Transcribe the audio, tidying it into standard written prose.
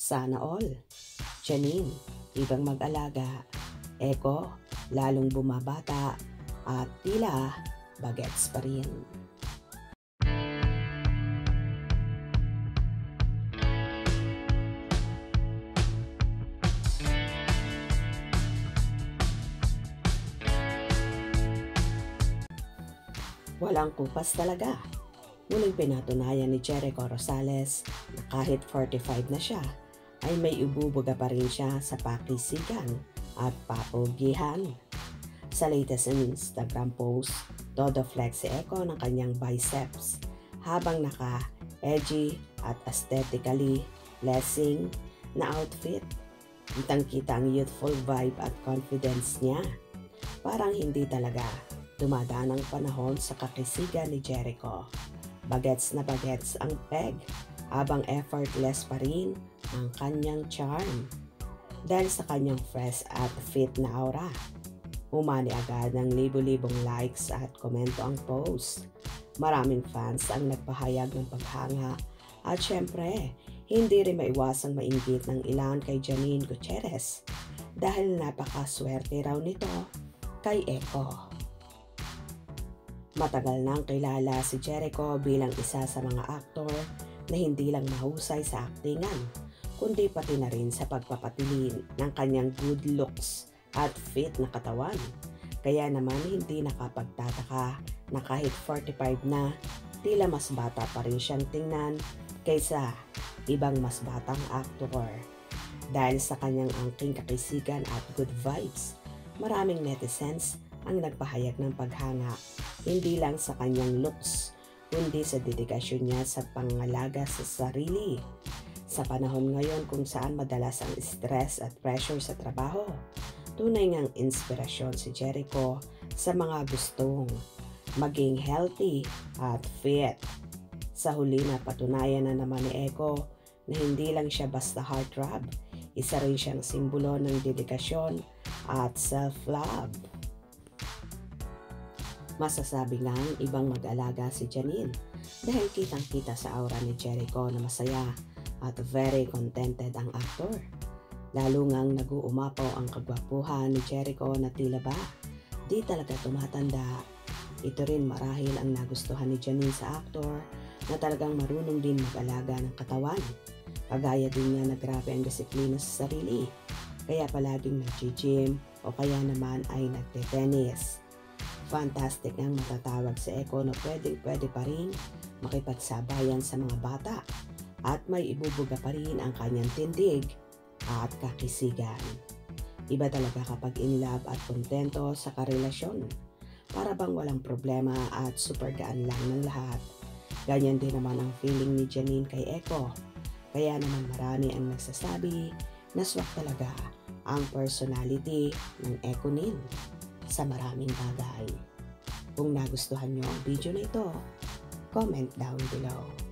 Sana all. Janine, ibang mag-alaga. Eko, lalong bumabata. At tila, bagets pa rin. Walang kupas talaga. Muling pinatunayan ni Jericho Rosales na kahit 45 na siya, ay may ibubuga pa rin siya sa pakisigan at papugihan. Sa latest Instagram post, todo flex si Eko ng kanyang biceps habang naka-edgy at aesthetically blessing na outfit. Kitang-kita ang youthful vibe at confidence niya. Parang hindi talaga dumadaan ang panahon sa kakisigan ni Jericho. Bagets na bagets ang peg habang effortless pa rin ang kanyang charm. Dahil sa kanyang fresh at fit na aura, umani agad ng libo-libong likes at komento ang post. Maraming fans ang nagpahayag ng paghanga at syempre, hindi rin maiwasang mainggit ng ilan kay Janine Gutierrez dahil napakaswerte raw nito kay Eko. Matagal nang kilala si Jericho bilang isa sa mga aktor na hindi lang mahusay sa aktingan, kundi pati na rin sa pagpapatilin ng kanyang good looks at fit na katawan. Kaya naman hindi nakapagtataka na kahit 45 na, tila mas bata pa rin siyang tingnan kaysa ibang mas batang aktor. Dahil sa kanyang angking kakisigan at good vibes, maraming netizens ang nagpahayag ng paghanga, hindi lang sa kanyang looks, kundi sa dedikasyon niya sa pangalaga sa sarili. Sa panahon ngayon kung saan madalas ang stress at pressure sa trabaho, tunay ngang inspirasyon si Jericho sa mga gustong maging healthy at fit. Sa huli na patunayan na naman ni Eko na hindi lang siya basta heartthrob, isa rin siyang simbolo ng dedikasyon at self-love. Masasabi ngang ibang mag-alaga si Janine dahil kitang-kita sa aura ni Jericho na masaya at very contented ang aktor. Lalo ngang nag-uumapaw ang kagwapuhan ni Jericho na tila ba di talaga tumatanda. Ito rin marahil ang nagustuhan ni Janine sa aktor na talagang marunong din mag-alaga ng katawan. Kagaya din niya na grabe ang disiplina sa sarili, kaya palaging nag-gym o kaya naman ay nagte-tennis. Fantastic ang matatawag si Eko na pwede pa rin makipagsabayan sa mga bata at may ibubuga pa rin ang kanyang tindig at kakisigan. Iba talaga kapag in love at kontento sa karelasyon. Para bang walang problema at super gaan lang ng lahat. Ganyan din naman ang feeling ni Janine kay Eko. Kaya naman marami ang nagsasabi na swak talaga ang personality ng Ekonin sa maraming bagay. Kung nagustuhan nyo ang video na ito, comment down below.